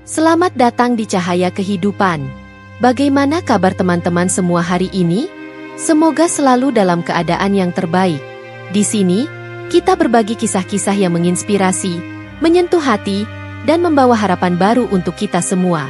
Selamat datang di Cahaya Kehidupan. Bagaimana kabar teman-teman semua hari ini? Semoga selalu dalam keadaan yang terbaik. Di sini, kita berbagi kisah-kisah yang menginspirasi, menyentuh hati, dan membawa harapan baru untuk kita semua.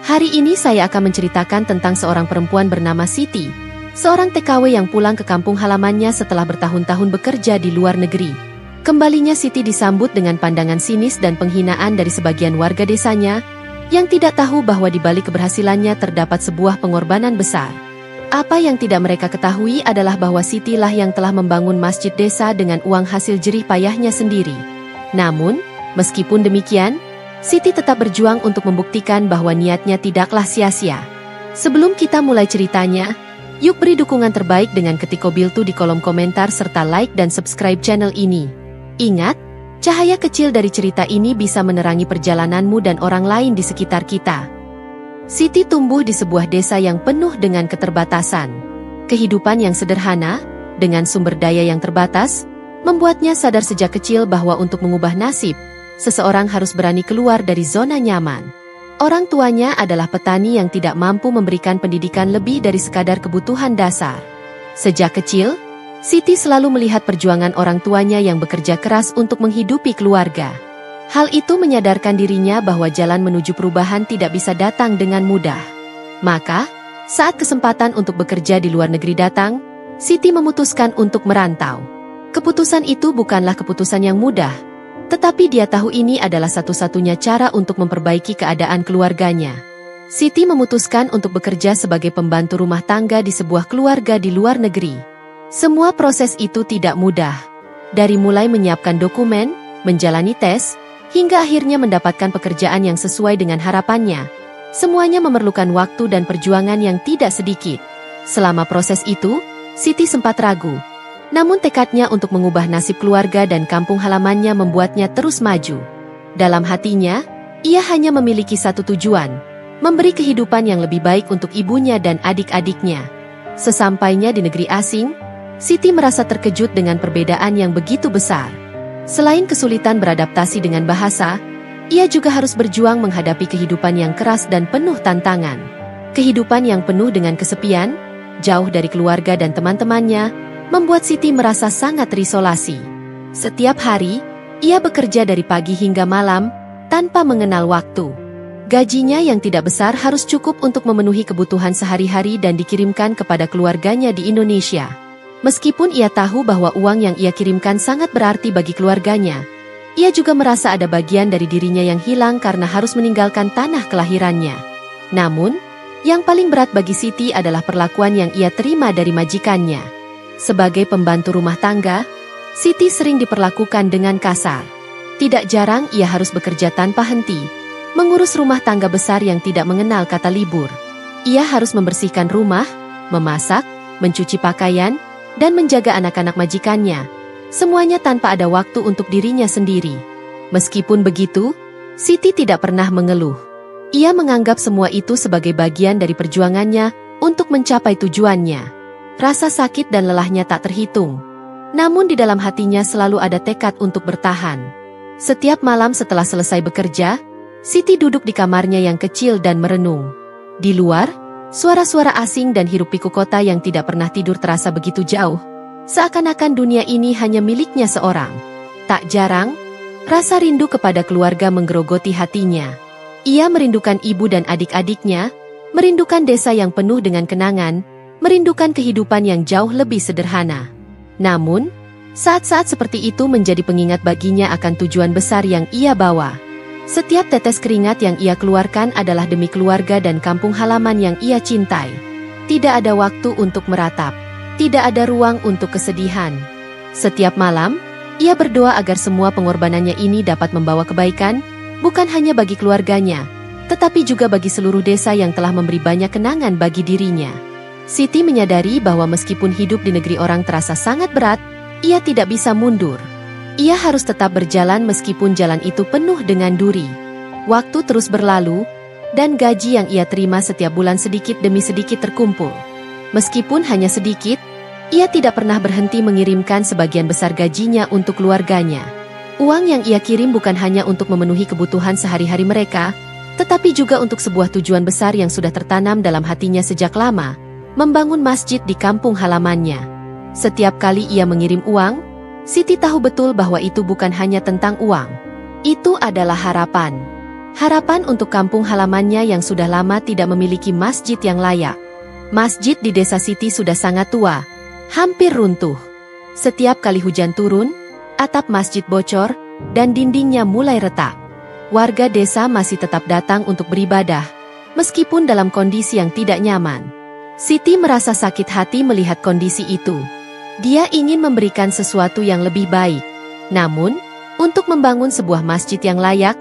Hari ini saya akan menceritakan tentang seorang perempuan bernama Siti, seorang TKW yang pulang ke kampung halamannya setelah bertahun-tahun bekerja di luar negeri. Kembalinya Siti disambut dengan pandangan sinis dan penghinaan dari sebagian warga desanya, yang tidak tahu bahwa di balik keberhasilannya terdapat sebuah pengorbanan besar. Apa yang tidak mereka ketahui adalah bahwa Siti lah yang telah membangun masjid desa dengan uang hasil jerih payahnya sendiri. Namun, meskipun demikian, Siti tetap berjuang untuk membuktikan bahwa niatnya tidaklah sia-sia. Sebelum kita mulai ceritanya, yuk beri dukungan terbaik dengan ketik Kobiltu di kolom komentar serta like dan subscribe channel ini. Ingat, cahaya kecil dari cerita ini bisa menerangi perjalananmu dan orang lain di sekitar kita. Siti tumbuh di sebuah desa yang penuh dengan keterbatasan. Kehidupan yang sederhana, dengan sumber daya yang terbatas, membuatnya sadar sejak kecil bahwa untuk mengubah nasib, seseorang harus berani keluar dari zona nyaman. Orang tuanya adalah petani yang tidak mampu memberikan pendidikan lebih dari sekadar kebutuhan dasar. Sejak kecil, Siti selalu melihat perjuangan orang tuanya yang bekerja keras untuk menghidupi keluarga. Hal itu menyadarkan dirinya bahwa jalan menuju perubahan tidak bisa datang dengan mudah. Maka, saat kesempatan untuk bekerja di luar negeri datang, Siti memutuskan untuk merantau. Keputusan itu bukanlah keputusan yang mudah, tetapi dia tahu ini adalah satu-satunya cara untuk memperbaiki keadaan keluarganya. Siti memutuskan untuk bekerja sebagai pembantu rumah tangga di sebuah keluarga di luar negeri. Semua proses itu tidak mudah. Dari mulai menyiapkan dokumen, menjalani tes, hingga akhirnya mendapatkan pekerjaan yang sesuai dengan harapannya. Semuanya memerlukan waktu dan perjuangan yang tidak sedikit. Selama proses itu, Siti sempat ragu. Namun tekadnya untuk mengubah nasib keluarga dan kampung halamannya membuatnya terus maju. Dalam hatinya, ia hanya memiliki satu tujuan, memberi kehidupan yang lebih baik untuk ibunya dan adik-adiknya. Sesampainya di negeri asing, Siti merasa terkejut dengan perbedaan yang begitu besar. Selain kesulitan beradaptasi dengan bahasa, ia juga harus berjuang menghadapi kehidupan yang keras dan penuh tantangan. Kehidupan yang penuh dengan kesepian, jauh dari keluarga dan teman-temannya, membuat Siti merasa sangat terisolasi. Setiap hari, ia bekerja dari pagi hingga malam, tanpa mengenal waktu. Gajinya yang tidak besar harus cukup untuk memenuhi kebutuhan sehari-hari dan dikirimkan kepada keluarganya di Indonesia. Meskipun ia tahu bahwa uang yang ia kirimkan sangat berarti bagi keluarganya, ia juga merasa ada bagian dari dirinya yang hilang karena harus meninggalkan tanah kelahirannya. Namun, yang paling berat bagi Siti adalah perlakuan yang ia terima dari majikannya. Sebagai pembantu rumah tangga, Siti sering diperlakukan dengan kasar. Tidak jarang ia harus bekerja tanpa henti, mengurus rumah tangga besar yang tidak mengenal kata libur. Ia harus membersihkan rumah, memasak, mencuci pakaian, dan menjaga anak-anak majikannya, semuanya tanpa ada waktu untuk dirinya sendiri. Meskipun begitu, Siti tidak pernah mengeluh. Ia menganggap semua itu sebagai bagian dari perjuangannya untuk mencapai tujuannya. Rasa sakit dan lelahnya tak terhitung. Namun di dalam hatinya selalu ada tekad untuk bertahan. Setiap malam setelah selesai bekerja, Siti duduk di kamarnya yang kecil dan merenung. Di luar, suara-suara asing dan hiruk-pikuk kota yang tidak pernah tidur terasa begitu jauh. Seakan-akan dunia ini hanya miliknya seorang. Tak jarang, rasa rindu kepada keluarga menggerogoti hatinya. Ia merindukan ibu dan adik-adiknya, merindukan desa yang penuh dengan kenangan, merindukan kehidupan yang jauh lebih sederhana. Namun, saat-saat seperti itu menjadi pengingat baginya akan tujuan besar yang ia bawa. Setiap tetes keringat yang ia keluarkan adalah demi keluarga dan kampung halaman yang ia cintai. Tidak ada waktu untuk meratap. Tidak ada ruang untuk kesedihan. Setiap malam, ia berdoa agar semua pengorbanannya ini dapat membawa kebaikan, bukan hanya bagi keluarganya, tetapi juga bagi seluruh desa yang telah memberi banyak kenangan bagi dirinya. Siti menyadari bahwa meskipun hidup di negeri orang terasa sangat berat, ia tidak bisa mundur. Ia harus tetap berjalan meskipun jalan itu penuh dengan duri. Waktu terus berlalu, dan gaji yang ia terima setiap bulan sedikit demi sedikit terkumpul. Meskipun hanya sedikit, ia tidak pernah berhenti mengirimkan sebagian besar gajinya untuk keluarganya. Uang yang ia kirim bukan hanya untuk memenuhi kebutuhan sehari-hari mereka, tetapi juga untuk sebuah tujuan besar yang sudah tertanam dalam hatinya sejak lama, membangun masjid di kampung halamannya. Setiap kali ia mengirim uang, Siti tahu betul bahwa itu bukan hanya tentang uang. Itu adalah harapan. Harapan untuk kampung halamannya yang sudah lama tidak memiliki masjid yang layak. Masjid di desa Siti sudah sangat tua, hampir runtuh. Setiap kali hujan turun, atap masjid bocor, dan dindingnya mulai retak. Warga desa masih tetap datang untuk beribadah, meskipun dalam kondisi yang tidak nyaman. Siti merasa sakit hati melihat kondisi itu. Dia ingin memberikan sesuatu yang lebih baik. Namun, untuk membangun sebuah masjid yang layak,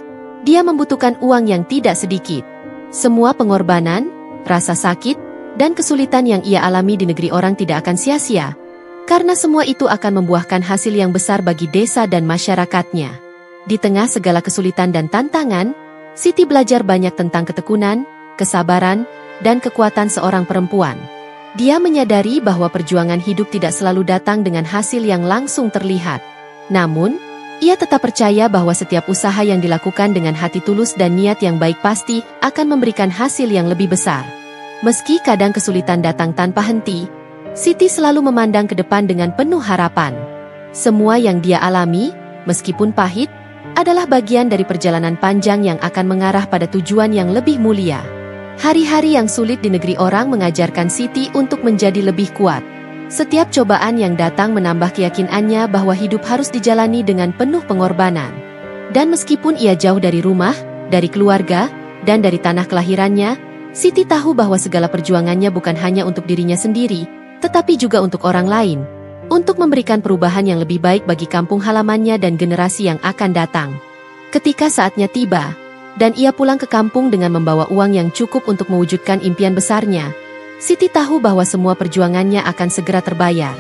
dia membutuhkan uang yang tidak sedikit. Semua pengorbanan, rasa sakit, dan kesulitan yang ia alami di negeri orang tidak akan sia-sia, karena semua itu akan membuahkan hasil yang besar bagi desa dan masyarakatnya. Di tengah segala kesulitan dan tantangan, Siti belajar banyak tentang ketekunan, kesabaran, dan kekuatan seorang perempuan. Dia menyadari bahwa perjuangan hidup tidak selalu datang dengan hasil yang langsung terlihat. Namun, ia tetap percaya bahwa setiap usaha yang dilakukan dengan hati tulus dan niat yang baik pasti akan memberikan hasil yang lebih besar. Meski kadang kesulitan datang tanpa henti, Siti selalu memandang ke depan dengan penuh harapan. Semua yang dia alami, meskipun pahit, adalah bagian dari perjalanan panjang yang akan mengarah pada tujuan yang lebih mulia. Hari-hari yang sulit di negeri orang mengajarkan Siti untuk menjadi lebih kuat. Setiap cobaan yang datang menambah keyakinannya bahwa hidup harus dijalani dengan penuh pengorbanan. Dan meskipun ia jauh dari rumah, dari keluarga, dan dari tanah kelahirannya, Siti tahu bahwa segala perjuangannya bukan hanya untuk dirinya sendiri, tetapi juga untuk orang lain, untuk memberikan perubahan yang lebih baik bagi kampung halamannya dan generasi yang akan datang. Ketika saatnya tiba, dan ia pulang ke kampung dengan membawa uang yang cukup untuk mewujudkan impian besarnya, Siti tahu bahwa semua perjuangannya akan segera terbayar.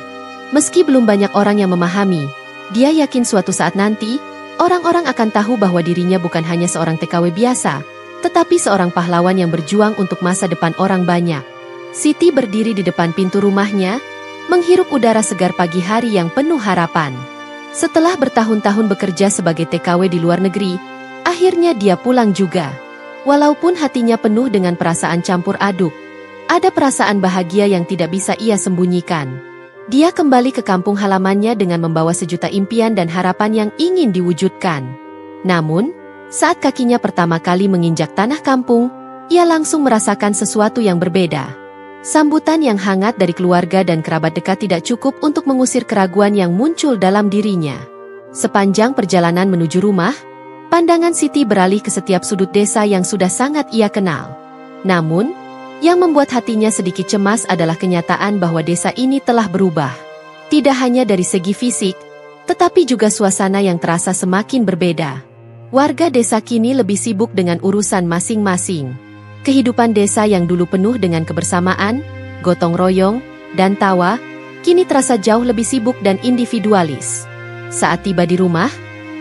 Meski belum banyak orang yang memahami, dia yakin suatu saat nanti, orang-orang akan tahu bahwa dirinya bukan hanya seorang TKW biasa, tetapi seorang pahlawan yang berjuang untuk masa depan orang banyak. Siti berdiri di depan pintu rumahnya, menghirup udara segar pagi hari yang penuh harapan. Setelah bertahun-tahun bekerja sebagai TKW di luar negeri, akhirnya dia pulang juga. Walaupun hatinya penuh dengan perasaan campur aduk, ada perasaan bahagia yang tidak bisa ia sembunyikan. Dia kembali ke kampung halamannya dengan membawa sejuta impian dan harapan yang ingin diwujudkan. Namun, saat kakinya pertama kali menginjak tanah kampung, ia langsung merasakan sesuatu yang berbeda. Sambutan yang hangat dari keluarga dan kerabat dekat tidak cukup untuk mengusir keraguan yang muncul dalam dirinya. Sepanjang perjalanan menuju rumah, pandangan Siti beralih ke setiap sudut desa yang sudah sangat ia kenal. Namun, yang membuat hatinya sedikit cemas adalah kenyataan bahwa desa ini telah berubah. Tidak hanya dari segi fisik, tetapi juga suasana yang terasa semakin berbeda. Warga desa kini lebih sibuk dengan urusan masing-masing. Kehidupan desa yang dulu penuh dengan kebersamaan, gotong royong, dan tawa, kini terasa jauh lebih sibuk dan individualis. Saat tiba di rumah,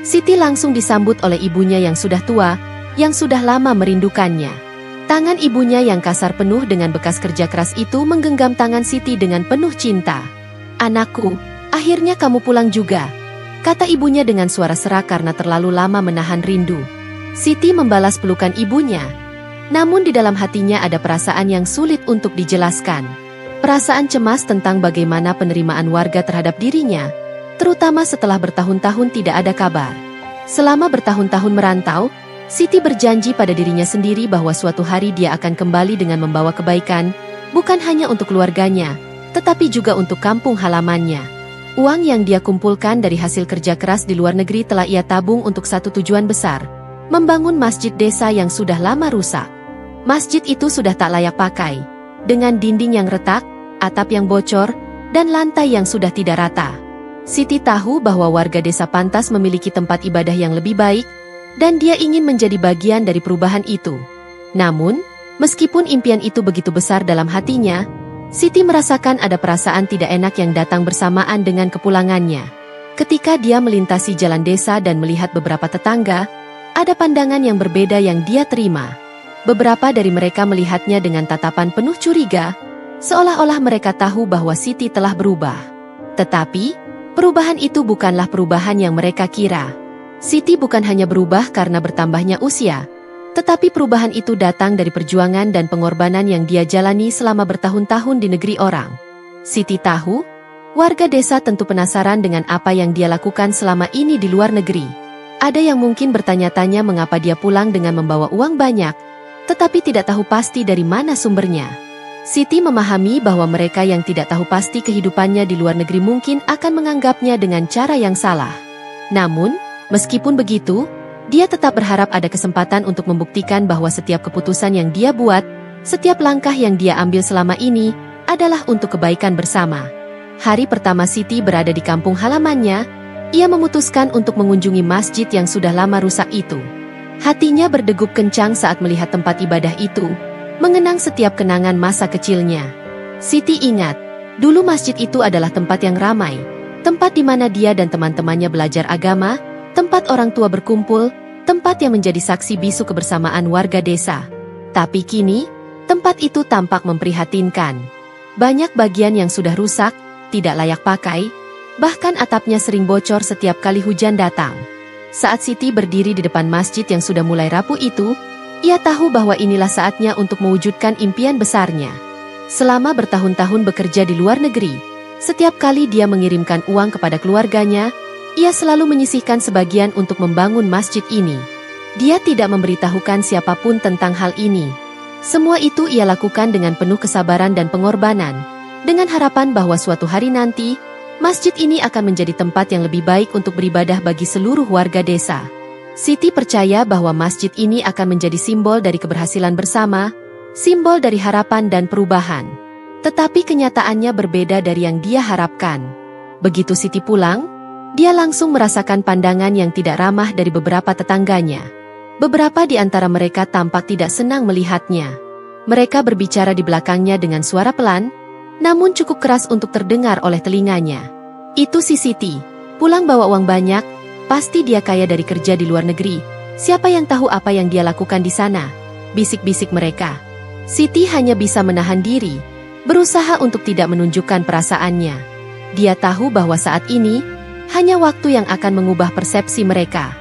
Siti langsung disambut oleh ibunya yang sudah tua, yang sudah lama merindukannya. Tangan ibunya yang kasar penuh dengan bekas kerja keras itu menggenggam tangan Siti dengan penuh cinta. "Anakku, akhirnya kamu pulang juga," kata ibunya dengan suara serak karena terlalu lama menahan rindu. Siti membalas pelukan ibunya. Namun di dalam hatinya ada perasaan yang sulit untuk dijelaskan. Perasaan cemas tentang bagaimana penerimaan warga terhadap dirinya, terutama setelah bertahun-tahun tidak ada kabar. Selama bertahun-tahun merantau, Siti berjanji pada dirinya sendiri bahwa suatu hari dia akan kembali dengan membawa kebaikan, bukan hanya untuk keluarganya, tetapi juga untuk kampung halamannya. Uang yang dia kumpulkan dari hasil kerja keras di luar negeri telah ia tabung untuk satu tujuan besar, membangun masjid desa yang sudah lama rusak. Masjid itu sudah tak layak pakai, dengan dinding yang retak, atap yang bocor, dan lantai yang sudah tidak rata. Siti tahu bahwa warga desa pantas memiliki tempat ibadah yang lebih baik, dan dia ingin menjadi bagian dari perubahan itu. Namun, meskipun impian itu begitu besar dalam hatinya, Siti merasakan ada perasaan tidak enak yang datang bersamaan dengan kepulangannya. Ketika dia melintasi jalan desa dan melihat beberapa tetangga, ada pandangan yang berbeda yang dia terima. Beberapa dari mereka melihatnya dengan tatapan penuh curiga, seolah-olah mereka tahu bahwa Siti telah berubah. Tetapi, perubahan itu bukanlah perubahan yang mereka kira. Siti bukan hanya berubah karena bertambahnya usia, Tetapi perubahan itu datang dari perjuangan dan pengorbanan yang dia jalani selama bertahun-tahun di negeri orang. Siti tahu, warga desa tentu penasaran dengan apa yang dia lakukan selama ini di luar negeri. Ada yang mungkin bertanya-tanya mengapa dia pulang dengan membawa uang banyak, tetapi tidak tahu pasti dari mana sumbernya. Siti memahami bahwa mereka yang tidak tahu pasti kehidupannya di luar negeri mungkin akan menganggapnya dengan cara yang salah. Namun, meskipun begitu, dia tetap berharap ada kesempatan untuk membuktikan bahwa setiap keputusan yang dia buat, setiap langkah yang dia ambil selama ini, adalah untuk kebaikan bersama. Hari pertama Siti berada di kampung halamannya, ia memutuskan untuk mengunjungi masjid yang sudah lama rusak itu. Hatinya berdegup kencang saat melihat tempat ibadah itu, mengenang setiap kenangan masa kecilnya. Siti ingat, dulu masjid itu adalah tempat yang ramai, tempat di mana dia dan teman-temannya belajar agama, tempat orang tua berkumpul, tempat yang menjadi saksi bisu kebersamaan warga desa. Tapi kini, tempat itu tampak memprihatinkan. Banyak bagian yang sudah rusak, tidak layak pakai, bahkan atapnya sering bocor setiap kali hujan datang. Saat Siti berdiri di depan masjid yang sudah mulai rapuh itu, ia tahu bahwa inilah saatnya untuk mewujudkan impian besarnya. Selama bertahun-tahun bekerja di luar negeri, setiap kali dia mengirimkan uang kepada keluarganya, ia selalu menyisihkan sebagian untuk membangun masjid ini. Dia tidak memberitahukan siapapun tentang hal ini. Semua itu ia lakukan dengan penuh kesabaran dan pengorbanan, dengan harapan bahwa suatu hari nanti, masjid ini akan menjadi tempat yang lebih baik untuk beribadah bagi seluruh warga desa. Siti percaya bahwa masjid ini akan menjadi simbol dari keberhasilan bersama, simbol dari harapan dan perubahan. Tetapi kenyataannya berbeda dari yang dia harapkan. Begitu Siti pulang, dia langsung merasakan pandangan yang tidak ramah dari beberapa tetangganya. Beberapa di antara mereka tampak tidak senang melihatnya. Mereka berbicara di belakangnya dengan suara pelan, namun cukup keras untuk terdengar oleh telinganya. Itu si Siti, pulang bawa uang banyak, pasti dia kaya dari kerja di luar negeri. Siapa yang tahu apa yang dia lakukan di sana? Bisik-bisik mereka. Siti hanya bisa menahan diri, berusaha untuk tidak menunjukkan perasaannya. Dia tahu bahwa saat ini, hanya waktu yang akan mengubah persepsi mereka.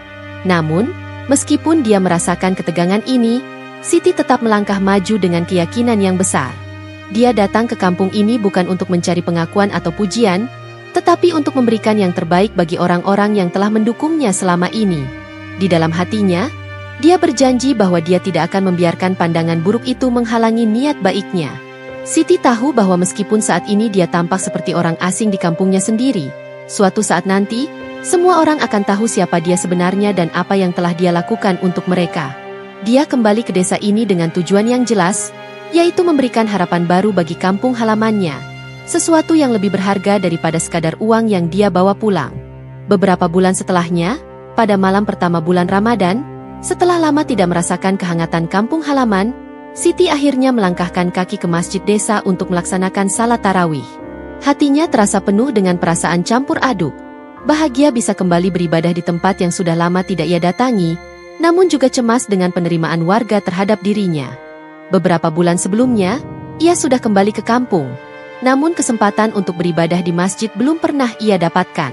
Namun, meskipun dia merasakan ketegangan ini, Siti tetap melangkah maju dengan keyakinan yang besar. Dia datang ke kampung ini bukan untuk mencari pengakuan atau pujian, tetapi untuk memberikan yang terbaik bagi orang-orang yang telah mendukungnya selama ini. Di dalam hatinya, dia berjanji bahwa dia tidak akan membiarkan pandangan buruk itu menghalangi niat baiknya. Siti tahu bahwa meskipun saat ini dia tampak seperti orang asing di kampungnya sendiri, suatu saat nanti, semua orang akan tahu siapa dia sebenarnya dan apa yang telah dia lakukan untuk mereka. Dia kembali ke desa ini dengan tujuan yang jelas, yaitu memberikan harapan baru bagi kampung halamannya, sesuatu yang lebih berharga daripada sekadar uang yang dia bawa pulang. Beberapa bulan setelahnya, pada malam pertama bulan Ramadan, setelah lama tidak merasakan kehangatan kampung halaman, Siti akhirnya melangkahkan kaki ke masjid desa untuk melaksanakan salat tarawih. Hatinya terasa penuh dengan perasaan campur aduk. Bahagia bisa kembali beribadah di tempat yang sudah lama tidak ia datangi, namun juga cemas dengan penerimaan warga terhadap dirinya. Beberapa bulan sebelumnya, ia sudah kembali ke kampung, namun kesempatan untuk beribadah di masjid belum pernah ia dapatkan.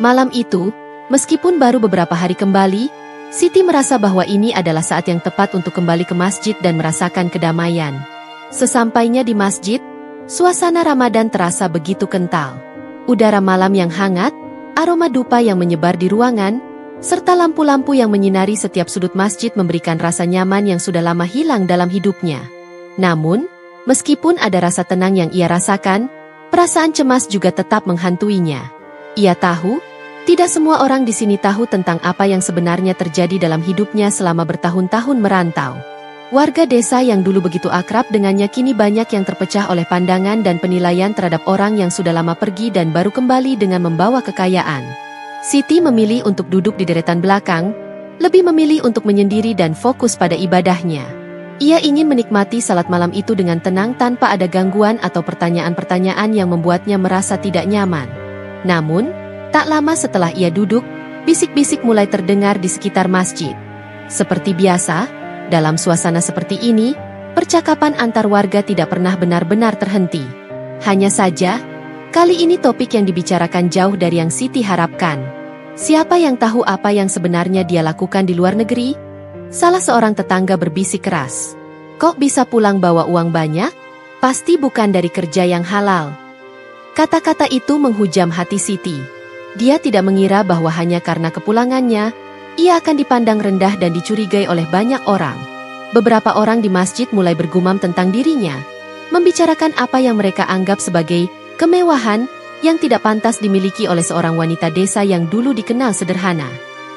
Malam itu, meskipun baru beberapa hari kembali, Siti merasa bahwa ini adalah saat yang tepat untuk kembali ke masjid dan merasakan kedamaian. Sesampainya di masjid, suasana Ramadan terasa begitu kental. Udara malam yang hangat, aroma dupa yang menyebar di ruangan, serta lampu-lampu yang menyinari setiap sudut masjid memberikan rasa nyaman yang sudah lama hilang dalam hidupnya. Namun, meskipun ada rasa tenang yang ia rasakan, perasaan cemas juga tetap menghantuinya. Ia tahu, tidak semua orang di sini tahu tentang apa yang sebenarnya terjadi dalam hidupnya selama bertahun-tahun merantau. Warga desa yang dulu begitu akrab dengannya kini banyak yang terpecah oleh pandangan dan penilaian terhadap orang yang sudah lama pergi dan baru kembali dengan membawa kekayaan. Siti memilih untuk duduk di deretan belakang, lebih memilih untuk menyendiri dan fokus pada ibadahnya. Ia ingin menikmati salat malam itu dengan tenang tanpa ada gangguan atau pertanyaan-pertanyaan yang membuatnya merasa tidak nyaman. Namun, tak lama setelah ia duduk, bisik-bisik mulai terdengar di sekitar masjid. Seperti biasa, dalam suasana seperti ini, percakapan antar warga tidak pernah benar-benar terhenti. Hanya saja, kali ini topik yang dibicarakan jauh dari yang Siti harapkan. Siapa yang tahu apa yang sebenarnya dia lakukan di luar negeri? Salah seorang tetangga berbisik keras. "Kok bisa pulang bawa uang banyak? Pasti bukan dari kerja yang halal." Kata-kata itu menghujam hati Siti. Dia tidak mengira bahwa hanya karena kepulangannya, ia akan dipandang rendah dan dicurigai oleh banyak orang. Beberapa orang di masjid mulai bergumam tentang dirinya, membicarakan apa yang mereka anggap sebagai kemewahan yang tidak pantas dimiliki oleh seorang wanita desa yang dulu dikenal sederhana.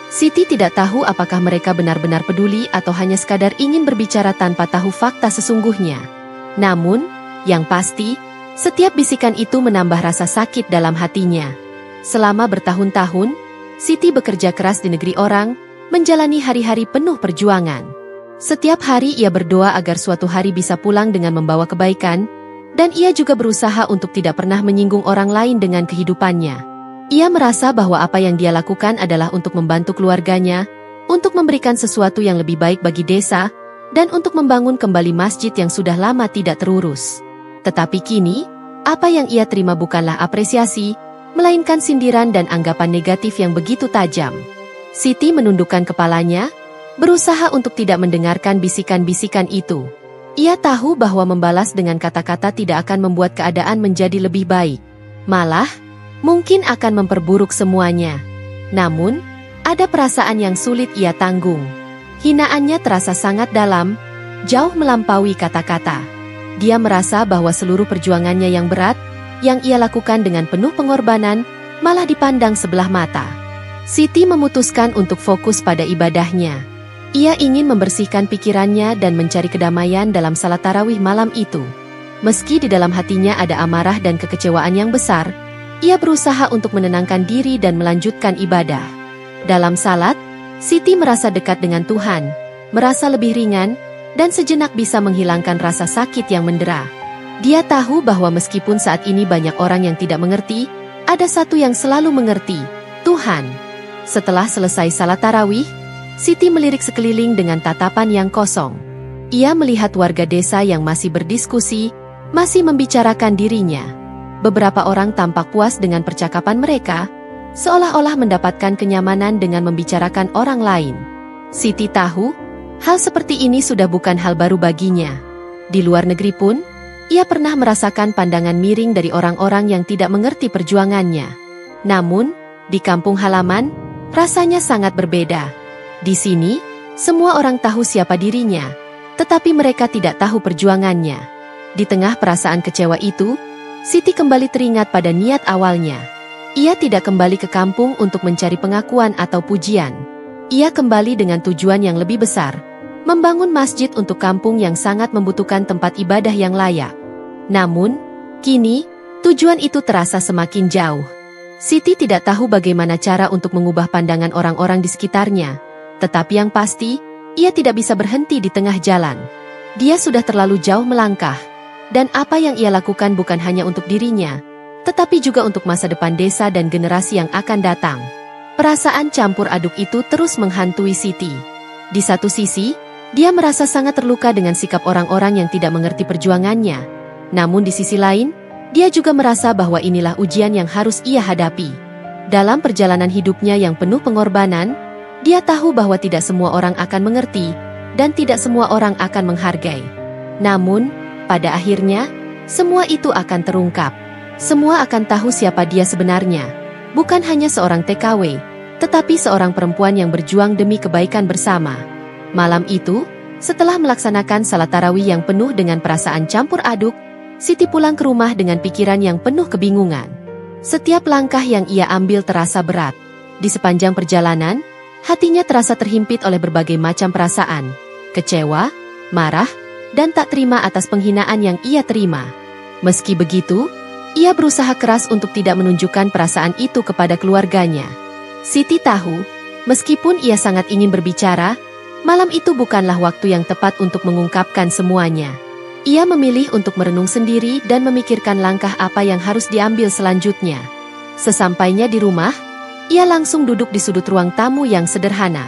Siti tidak tahu apakah mereka benar-benar peduli atau hanya sekadar ingin berbicara tanpa tahu fakta sesungguhnya. Namun, yang pasti, setiap bisikan itu menambah rasa sakit dalam hatinya. Selama bertahun-tahun, Siti bekerja keras di negeri orang, menjalani hari-hari penuh perjuangan. Setiap hari ia berdoa agar suatu hari bisa pulang dengan membawa kebaikan, dan ia juga berusaha untuk tidak pernah menyinggung orang lain dengan kehidupannya. Ia merasa bahwa apa yang dia lakukan adalah untuk membantu keluarganya, untuk memberikan sesuatu yang lebih baik bagi desa, dan untuk membangun kembali masjid yang sudah lama tidak terurus. Tetapi kini, apa yang ia terima bukanlah apresiasi, melainkan sindiran dan anggapan negatif yang begitu tajam. Siti menundukkan kepalanya, berusaha untuk tidak mendengarkan bisikan-bisikan itu. Ia tahu bahwa membalas dengan kata-kata tidak akan membuat keadaan menjadi lebih baik. Malah, mungkin akan memperburuk semuanya. Namun, ada perasaan yang sulit ia tanggung. Hinaannya terasa sangat dalam, jauh melampaui kata-kata. Dia merasa bahwa seluruh perjuangannya yang berat, yang ia lakukan dengan penuh pengorbanan, malah dipandang sebelah mata. Siti memutuskan untuk fokus pada ibadahnya. Ia ingin membersihkan pikirannya dan mencari kedamaian dalam salat tarawih malam itu. Meski di dalam hatinya ada amarah dan kekecewaan yang besar, ia berusaha untuk menenangkan diri dan melanjutkan ibadah. Dalam salat, Siti merasa dekat dengan Tuhan, merasa lebih ringan, dan sejenak bisa menghilangkan rasa sakit yang mendera. Dia tahu bahwa meskipun saat ini banyak orang yang tidak mengerti, ada satu yang selalu mengerti, Tuhan. Setelah selesai salat tarawih, Siti melirik sekeliling dengan tatapan yang kosong. Ia melihat warga desa yang masih berdiskusi, masih membicarakan dirinya. Beberapa orang tampak puas dengan percakapan mereka, seolah-olah mendapatkan kenyamanan dengan membicarakan orang lain. Siti tahu, hal seperti ini sudah bukan hal baru baginya. Di luar negeri pun, ia pernah merasakan pandangan miring dari orang-orang yang tidak mengerti perjuangannya. Namun, di kampung halaman, rasanya sangat berbeda. Di sini, semua orang tahu siapa dirinya, tetapi mereka tidak tahu perjuangannya. Di tengah perasaan kecewa itu, Siti kembali teringat pada niat awalnya. Ia tidak kembali ke kampung untuk mencari pengakuan atau pujian. Ia kembali dengan tujuan yang lebih besar, membangun masjid untuk kampung yang sangat membutuhkan tempat ibadah yang layak. Namun, kini, tujuan itu terasa semakin jauh. Siti tidak tahu bagaimana cara untuk mengubah pandangan orang-orang di sekitarnya, tetapi yang pasti, ia tidak bisa berhenti di tengah jalan. Dia sudah terlalu jauh melangkah. Dan apa yang ia lakukan bukan hanya untuk dirinya, tetapi juga untuk masa depan desa dan generasi yang akan datang. Perasaan campur aduk itu terus menghantui Siti. Di satu sisi, dia merasa sangat terluka dengan sikap orang-orang yang tidak mengerti perjuangannya. Namun di sisi lain, dia juga merasa bahwa inilah ujian yang harus ia hadapi. Dalam perjalanan hidupnya yang penuh pengorbanan, dia tahu bahwa tidak semua orang akan mengerti, dan tidak semua orang akan menghargai. Namun, pada akhirnya, semua itu akan terungkap. Semua akan tahu siapa dia sebenarnya. Bukan hanya seorang TKW, tetapi seorang perempuan yang berjuang demi kebaikan bersama. Malam itu, setelah melaksanakan salat tarawih yang penuh dengan perasaan campur aduk, Siti pulang ke rumah dengan pikiran yang penuh kebingungan. Setiap langkah yang ia ambil terasa berat. Di sepanjang perjalanan, hatinya terasa terhimpit oleh berbagai macam perasaan. Kecewa, marah, dan tak terima atas penghinaan yang ia terima. Meski begitu, ia berusaha keras untuk tidak menunjukkan perasaan itu kepada keluarganya. Siti tahu, meskipun ia sangat ingin berbicara, malam itu bukanlah waktu yang tepat untuk mengungkapkan semuanya. Ia memilih untuk merenung sendiri dan memikirkan langkah apa yang harus diambil selanjutnya. Sesampainya di rumah, ia langsung duduk di sudut ruang tamu yang sederhana.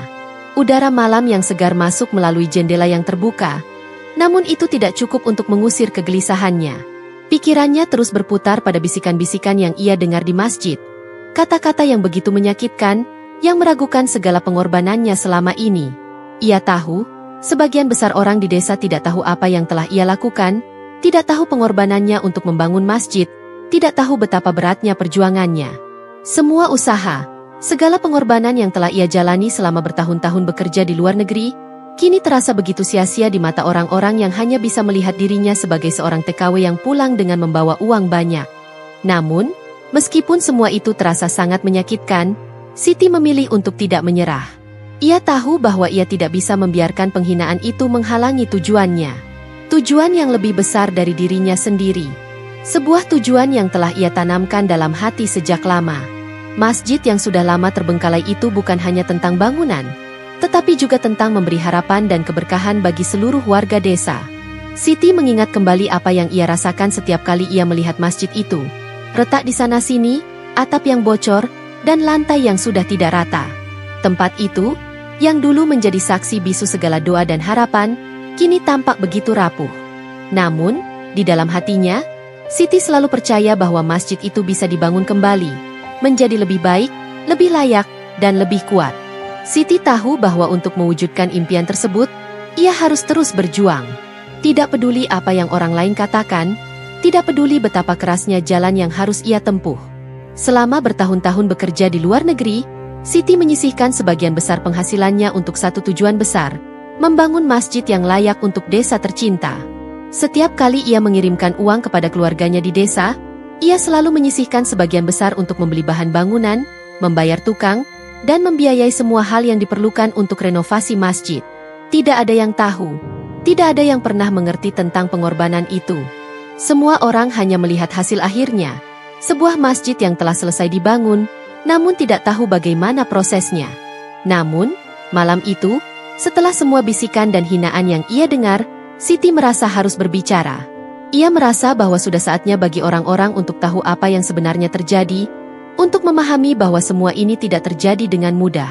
Udara malam yang segar masuk melalui jendela yang terbuka, namun itu tidak cukup untuk mengusir kegelisahannya. Pikirannya terus berputar pada bisikan-bisikan yang ia dengar di masjid. Kata-kata yang begitu menyakitkan, yang meragukan segala pengorbanannya selama ini. Ia tahu, sebagian besar orang di desa tidak tahu apa yang telah ia lakukan, tidak tahu pengorbanannya untuk membangun masjid, tidak tahu betapa beratnya perjuangannya. Semua usaha, segala pengorbanan yang telah ia jalani selama bertahun-tahun bekerja di luar negeri, kini terasa begitu sia-sia di mata orang-orang yang hanya bisa melihat dirinya sebagai seorang TKW yang pulang dengan membawa uang banyak. Namun, meskipun semua itu terasa sangat menyakitkan, Siti memilih untuk tidak menyerah. Ia tahu bahwa ia tidak bisa membiarkan penghinaan itu menghalangi tujuannya. Tujuan yang lebih besar dari dirinya sendiri. Sebuah tujuan yang telah ia tanamkan dalam hati sejak lama. Masjid yang sudah lama terbengkalai itu bukan hanya tentang bangunan, tetapi juga tentang memberi harapan dan keberkahan bagi seluruh warga desa. Siti mengingat kembali apa yang ia rasakan setiap kali ia melihat masjid itu. Retak di sana-sini, atap yang bocor, dan lantai yang sudah tidak rata. Tempat itu, yang dulu menjadi saksi bisu segala doa dan harapan, kini tampak begitu rapuh. Namun, di dalam hatinya, Siti selalu percaya bahwa masjid itu bisa dibangun kembali, menjadi lebih baik, lebih layak, dan lebih kuat. Siti tahu bahwa untuk mewujudkan impian tersebut, ia harus terus berjuang. Tidak peduli apa yang orang lain katakan, tidak peduli betapa kerasnya jalan yang harus ia tempuh. Selama bertahun-tahun bekerja di luar negeri, Siti menyisihkan sebagian besar penghasilannya untuk satu tujuan besar, membangun masjid yang layak untuk desa tercinta. Setiap kali ia mengirimkan uang kepada keluarganya di desa, ia selalu menyisihkan sebagian besar untuk membeli bahan bangunan, membayar tukang, dan membiayai semua hal yang diperlukan untuk renovasi masjid. Tidak ada yang tahu, tidak ada yang pernah mengerti tentang pengorbanan itu. Semua orang hanya melihat hasil akhirnya. Sebuah masjid yang telah selesai dibangun, namun tidak tahu bagaimana prosesnya. Namun, malam itu, setelah semua bisikan dan hinaan yang ia dengar, Siti merasa harus berbicara. Ia merasa bahwa sudah saatnya bagi orang-orang untuk tahu apa yang sebenarnya terjadi, untuk memahami bahwa semua ini tidak terjadi dengan mudah.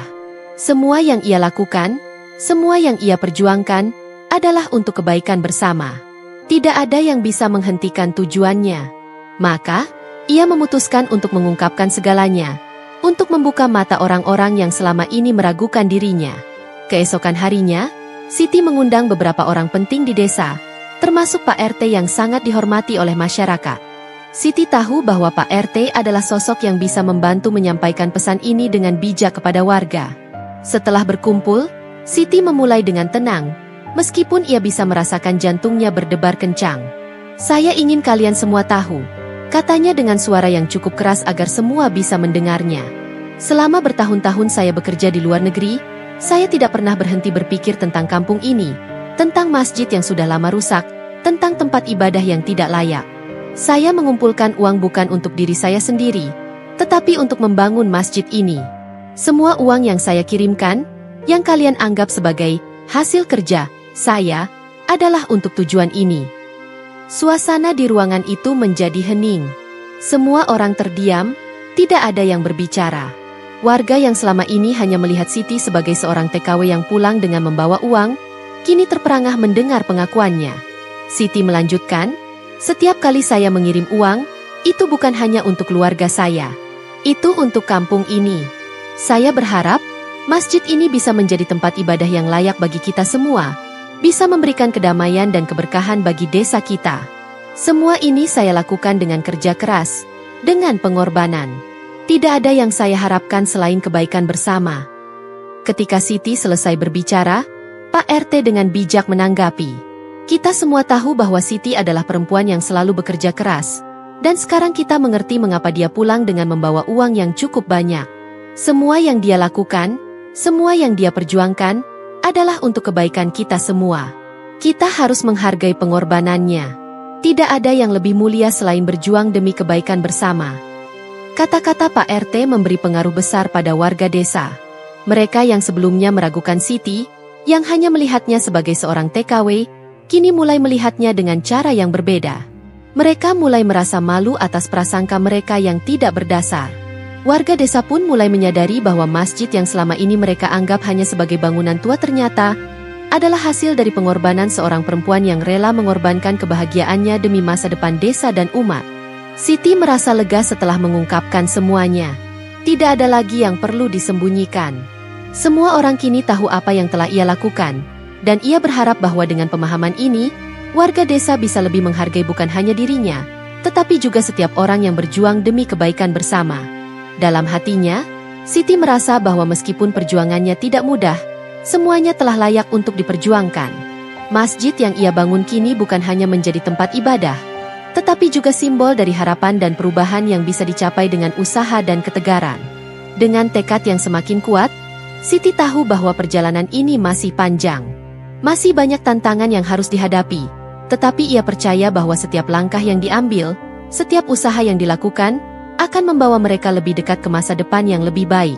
Semua yang ia lakukan, semua yang ia perjuangkan, adalah untuk kebaikan bersama. Tidak ada yang bisa menghentikan tujuannya. Maka, ia memutuskan untuk mengungkapkan segalanya, untuk membuka mata orang-orang yang selama ini meragukan dirinya. Keesokan harinya, Siti mengundang beberapa orang penting di desa, termasuk Pak RT yang sangat dihormati oleh masyarakat. Siti tahu bahwa Pak RT adalah sosok yang bisa membantu menyampaikan pesan ini dengan bijak kepada warga. Setelah berkumpul, Siti memulai dengan tenang, meskipun ia bisa merasakan jantungnya berdebar kencang. "Saya ingin kalian semua tahu," katanya dengan suara yang cukup keras agar semua bisa mendengarnya. "Selama bertahun-tahun saya bekerja di luar negeri, saya tidak pernah berhenti berpikir tentang kampung ini, tentang masjid yang sudah lama rusak, tentang tempat ibadah yang tidak layak. Saya mengumpulkan uang bukan untuk diri saya sendiri, tetapi untuk membangun masjid ini. Semua uang yang saya kirimkan, yang kalian anggap sebagai hasil kerja saya, adalah untuk tujuan ini." Suasana di ruangan itu menjadi hening. Semua orang terdiam, tidak ada yang berbicara. Warga yang selama ini hanya melihat Siti sebagai seorang TKW yang pulang dengan membawa uang, kini terperangah mendengar pengakuannya. Siti melanjutkan, "Setiap kali saya mengirim uang, itu bukan hanya untuk keluarga saya. Itu untuk kampung ini. Saya berharap, masjid ini bisa menjadi tempat ibadah yang layak bagi kita semua, bisa memberikan kedamaian dan keberkahan bagi desa kita. Semua ini saya lakukan dengan kerja keras, dengan pengorbanan. Tidak ada yang saya harapkan selain kebaikan bersama." Ketika Siti selesai berbicara, Pak RT dengan bijak menanggapi, "Kita semua tahu bahwa Siti adalah perempuan yang selalu bekerja keras, dan sekarang kita mengerti mengapa dia pulang dengan membawa uang yang cukup banyak. Semua yang dia lakukan, semua yang dia perjuangkan, adalah untuk kebaikan kita semua. Kita harus menghargai pengorbanannya. Tidak ada yang lebih mulia selain berjuang demi kebaikan bersama." Kata-kata Pak RT memberi pengaruh besar pada warga desa. Mereka yang sebelumnya meragukan Siti, yang hanya melihatnya sebagai seorang TKW, kini mulai melihatnya dengan cara yang berbeda. Mereka mulai merasa malu atas prasangka mereka yang tidak berdasar. Warga desa pun mulai menyadari bahwa masjid yang selama ini mereka anggap hanya sebagai bangunan tua ternyata adalah hasil dari pengorbanan seorang perempuan yang rela mengorbankan kebahagiaannya demi masa depan desa dan umat. Siti merasa lega setelah mengungkapkan semuanya. Tidak ada lagi yang perlu disembunyikan. Semua orang kini tahu apa yang telah ia lakukan, dan ia berharap bahwa dengan pemahaman ini, warga desa bisa lebih menghargai bukan hanya dirinya, tetapi juga setiap orang yang berjuang demi kebaikan bersama. Dalam hatinya, Siti merasa bahwa meskipun perjuangannya tidak mudah, semuanya telah layak untuk diperjuangkan. Masjid yang ia bangun kini bukan hanya menjadi tempat ibadah, tetapi juga simbol dari harapan dan perubahan yang bisa dicapai dengan usaha dan ketegaran. Dengan tekad yang semakin kuat, Siti tahu bahwa perjalanan ini masih panjang. Masih banyak tantangan yang harus dihadapi, tetapi ia percaya bahwa setiap langkah yang diambil, setiap usaha yang dilakukan, akan membawa mereka lebih dekat ke masa depan yang lebih baik.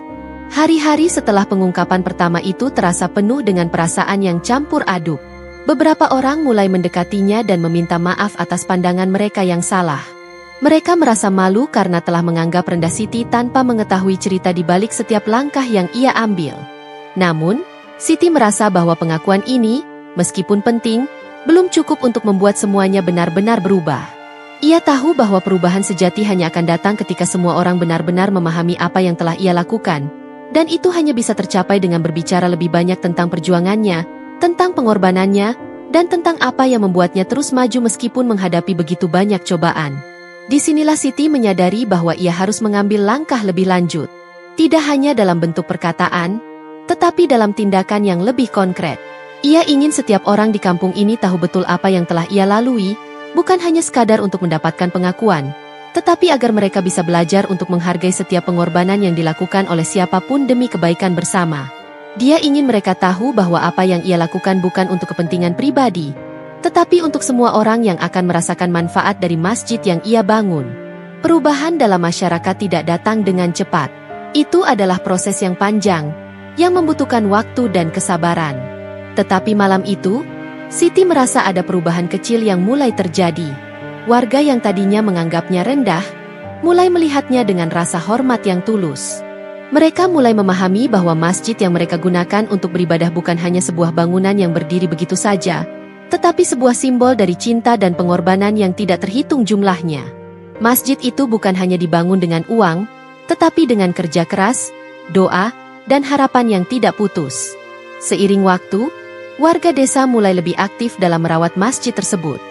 Hari-hari setelah pengungkapan pertama itu terasa penuh dengan perasaan yang campur aduk. Beberapa orang mulai mendekatinya dan meminta maaf atas pandangan mereka yang salah. Mereka merasa malu karena telah menganggap rendah Siti tanpa mengetahui cerita di balik setiap langkah yang ia ambil. Namun, Siti merasa bahwa pengakuan ini, meskipun penting, belum cukup untuk membuat semuanya benar-benar berubah. Ia tahu bahwa perubahan sejati hanya akan datang ketika semua orang benar-benar memahami apa yang telah ia lakukan, dan itu hanya bisa tercapai dengan berbicara lebih banyak tentang perjuangannya, tentang pengorbanannya, dan tentang apa yang membuatnya terus maju meskipun menghadapi begitu banyak cobaan. Disinilah Siti menyadari bahwa ia harus mengambil langkah lebih lanjut. Tidak hanya dalam bentuk perkataan, tetapi dalam tindakan yang lebih konkret. Ia ingin setiap orang di kampung ini tahu betul apa yang telah ia lalui, bukan hanya sekadar untuk mendapatkan pengakuan, tetapi agar mereka bisa belajar untuk menghargai setiap pengorbanan yang dilakukan oleh siapapun demi kebaikan bersama. Dia ingin mereka tahu bahwa apa yang ia lakukan bukan untuk kepentingan pribadi, tetapi untuk semua orang yang akan merasakan manfaat dari masjid yang ia bangun. Perubahan dalam masyarakat tidak datang dengan cepat. Itu adalah proses yang panjang, yang membutuhkan waktu dan kesabaran. Tetapi malam itu, Siti merasa ada perubahan kecil yang mulai terjadi. Warga yang tadinya menganggapnya rendah, mulai melihatnya dengan rasa hormat yang tulus. Mereka mulai memahami bahwa masjid yang mereka gunakan untuk beribadah bukan hanya sebuah bangunan yang berdiri begitu saja, tetapi sebuah simbol dari cinta dan pengorbanan yang tidak terhitung jumlahnya. Masjid itu bukan hanya dibangun dengan uang, tetapi dengan kerja keras, doa, dan harapan yang tidak putus. Seiring waktu, warga desa mulai lebih aktif dalam merawat masjid tersebut.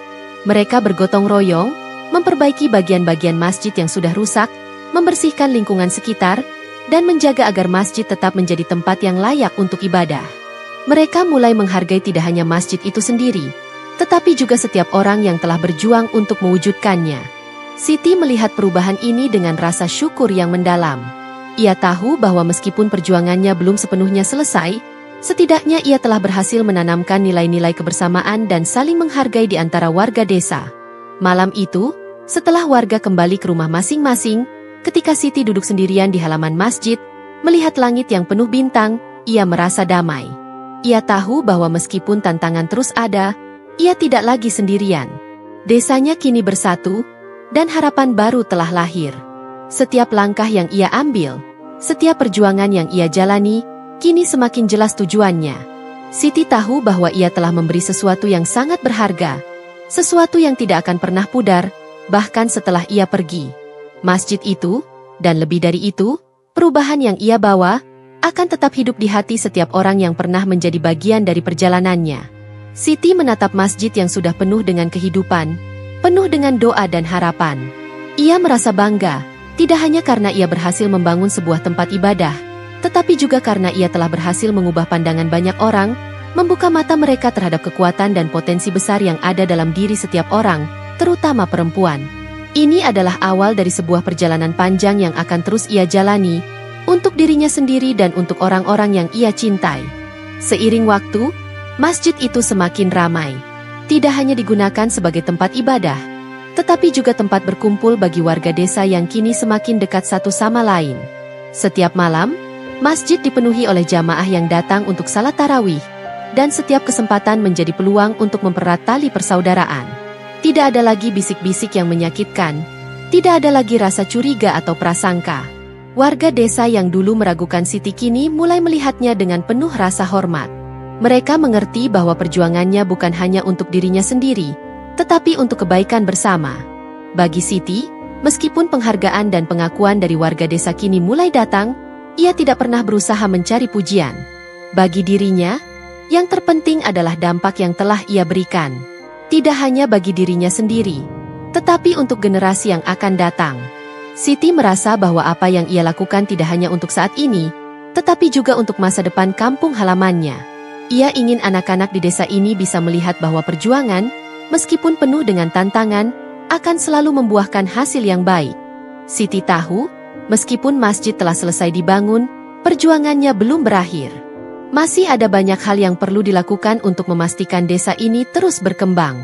Mereka bergotong royong, memperbaiki bagian-bagian masjid yang sudah rusak, membersihkan lingkungan sekitar, dan menjaga agar masjid tetap menjadi tempat yang layak untuk ibadah. Mereka mulai menghargai tidak hanya masjid itu sendiri, tetapi juga setiap orang yang telah berjuang untuk mewujudkannya. Siti melihat perubahan ini dengan rasa syukur yang mendalam. Ia tahu bahwa meskipun perjuangannya belum sepenuhnya selesai, setidaknya ia telah berhasil menanamkan nilai-nilai kebersamaan dan saling menghargai di antara warga desa. Malam itu, setelah warga kembali ke rumah masing-masing, ketika Siti duduk sendirian di halaman masjid, melihat langit yang penuh bintang, ia merasa damai. Ia tahu bahwa meskipun tantangan terus ada, ia tidak lagi sendirian. Desanya kini bersatu, dan harapan baru telah lahir. Setiap langkah yang ia ambil, setiap perjuangan yang ia jalani, kini semakin jelas tujuannya. Siti tahu bahwa ia telah memberi sesuatu yang sangat berharga, sesuatu yang tidak akan pernah pudar, bahkan setelah ia pergi. Masjid itu, dan lebih dari itu, perubahan yang ia bawa, akan tetap hidup di hati setiap orang yang pernah menjadi bagian dari perjalanannya. Siti menatap masjid yang sudah penuh dengan kehidupan, penuh dengan doa dan harapan. Ia merasa bangga, tidak hanya karena ia berhasil membangun sebuah tempat ibadah, tetapi juga karena ia telah berhasil mengubah pandangan banyak orang, membuka mata mereka terhadap kekuatan dan potensi besar yang ada dalam diri setiap orang, terutama perempuan. Ini adalah awal dari sebuah perjalanan panjang yang akan terus ia jalani, untuk dirinya sendiri dan untuk orang-orang yang ia cintai. Seiring waktu, masjid itu semakin ramai. Tidak hanya digunakan sebagai tempat ibadah, tetapi juga tempat berkumpul bagi warga desa yang kini semakin dekat satu sama lain. Setiap malam, masjid dipenuhi oleh jamaah yang datang untuk salat tarawih, dan setiap kesempatan menjadi peluang untuk mempererat tali persaudaraan. Tidak ada lagi bisik-bisik yang menyakitkan, tidak ada lagi rasa curiga atau prasangka. Warga desa yang dulu meragukan Siti kini mulai melihatnya dengan penuh rasa hormat. Mereka mengerti bahwa perjuangannya bukan hanya untuk dirinya sendiri, tetapi untuk kebaikan bersama. Bagi Siti, meskipun penghargaan dan pengakuan dari warga desa kini mulai datang, ia tidak pernah berusaha mencari pujian. Bagi dirinya, yang terpenting adalah dampak yang telah ia berikan. Tidak hanya bagi dirinya sendiri, tetapi untuk generasi yang akan datang. Siti merasa bahwa apa yang ia lakukan tidak hanya untuk saat ini, tetapi juga untuk masa depan kampung halamannya. Ia ingin anak-anak di desa ini bisa melihat bahwa perjuangan, meskipun penuh dengan tantangan, akan selalu membuahkan hasil yang baik. Siti tahu, meskipun masjid telah selesai dibangun, perjuangannya belum berakhir. Masih ada banyak hal yang perlu dilakukan untuk memastikan desa ini terus berkembang.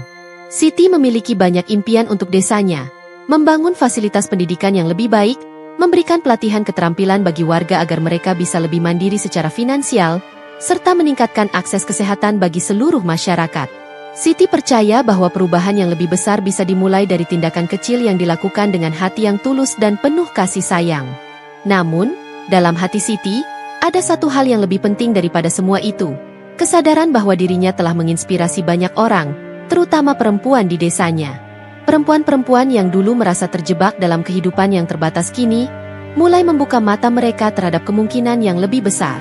Siti memiliki banyak impian untuk desanya, membangun fasilitas pendidikan yang lebih baik, memberikan pelatihan keterampilan bagi warga agar mereka bisa lebih mandiri secara finansial, serta meningkatkan akses kesehatan bagi seluruh masyarakat. Siti percaya bahwa perubahan yang lebih besar bisa dimulai dari tindakan kecil yang dilakukan dengan hati yang tulus dan penuh kasih sayang. Namun, dalam hati Siti, ada satu hal yang lebih penting daripada semua itu. Kesadaran bahwa dirinya telah menginspirasi banyak orang, terutama perempuan di desanya. Perempuan-perempuan yang dulu merasa terjebak dalam kehidupan yang terbatas kini, mulai membuka mata mereka terhadap kemungkinan yang lebih besar.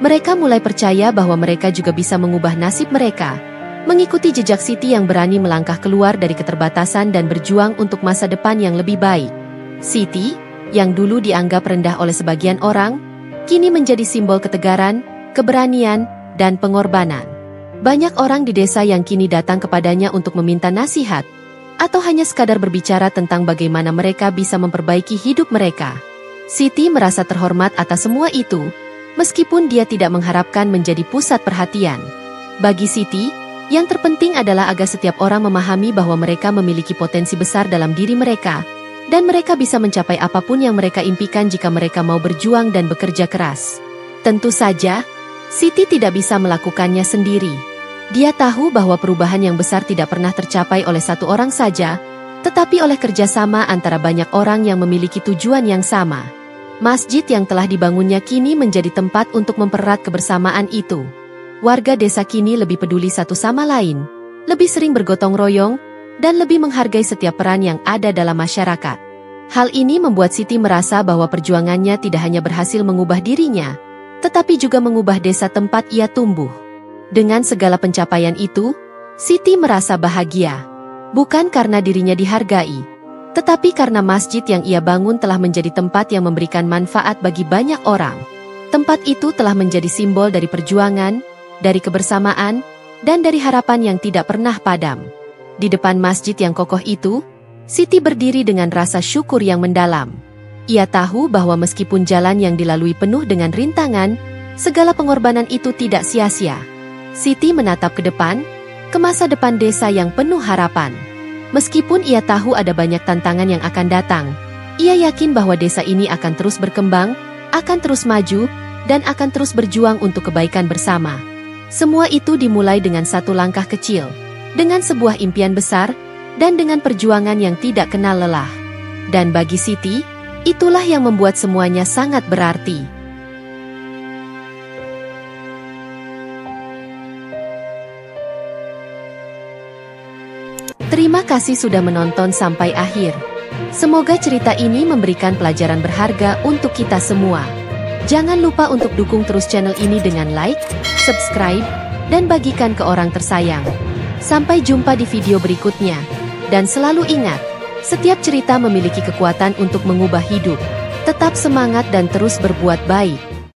Mereka mulai percaya bahwa mereka juga bisa mengubah nasib mereka, mengikuti jejak Siti yang berani melangkah keluar dari keterbatasan dan berjuang untuk masa depan yang lebih baik. Siti, yang dulu dianggap rendah oleh sebagian orang, kini menjadi simbol ketegaran, keberanian, dan pengorbanan. Banyak orang di desa yang kini datang kepadanya untuk meminta nasihat, atau hanya sekadar berbicara tentang bagaimana mereka bisa memperbaiki hidup mereka. Siti merasa terhormat atas semua itu, meskipun dia tidak mengharapkan menjadi pusat perhatian. Bagi Siti, yang terpenting adalah agar setiap orang memahami bahwa mereka memiliki potensi besar dalam diri mereka, dan mereka bisa mencapai apapun yang mereka impikan jika mereka mau berjuang dan bekerja keras. Tentu saja, Siti tidak bisa melakukannya sendiri. Dia tahu bahwa perubahan yang besar tidak pernah tercapai oleh satu orang saja, tetapi oleh kerjasama antara banyak orang yang memiliki tujuan yang sama. Masjid yang telah dibangunnya kini menjadi tempat untuk mempererat kebersamaan itu. Warga desa kini lebih peduli satu sama lain, lebih sering bergotong royong, dan lebih menghargai setiap peran yang ada dalam masyarakat. Hal ini membuat Siti merasa bahwa perjuangannya tidak hanya berhasil mengubah dirinya, tetapi juga mengubah desa tempat ia tumbuh. Dengan segala pencapaian itu, Siti merasa bahagia. Bukan karena dirinya dihargai, tetapi karena masjid yang ia bangun telah menjadi tempat yang memberikan manfaat bagi banyak orang. Tempat itu telah menjadi simbol dari perjuangan, dari kebersamaan, dan dari harapan yang tidak pernah padam. Di depan masjid yang kokoh itu, Siti berdiri dengan rasa syukur yang mendalam. Ia tahu bahwa meskipun jalan yang dilalui penuh dengan rintangan, segala pengorbanan itu tidak sia-sia. Siti menatap ke depan, ke masa depan desa yang penuh harapan. Meskipun ia tahu ada banyak tantangan yang akan datang, ia yakin bahwa desa ini akan terus berkembang, akan terus maju, dan akan terus berjuang untuk kebaikan bersama. Semua itu dimulai dengan satu langkah kecil, dengan sebuah impian besar, dan dengan perjuangan yang tidak kenal lelah. Dan bagi Siti, itulah yang membuat semuanya sangat berarti. Terima kasih sudah menonton sampai akhir. Semoga cerita ini memberikan pelajaran berharga untuk kita semua. Jangan lupa untuk dukung terus channel ini dengan like, subscribe, dan bagikan ke orang tersayang. Sampai jumpa di video berikutnya. Dan selalu ingat, setiap cerita memiliki kekuatan untuk mengubah hidup. Tetap semangat dan terus berbuat baik.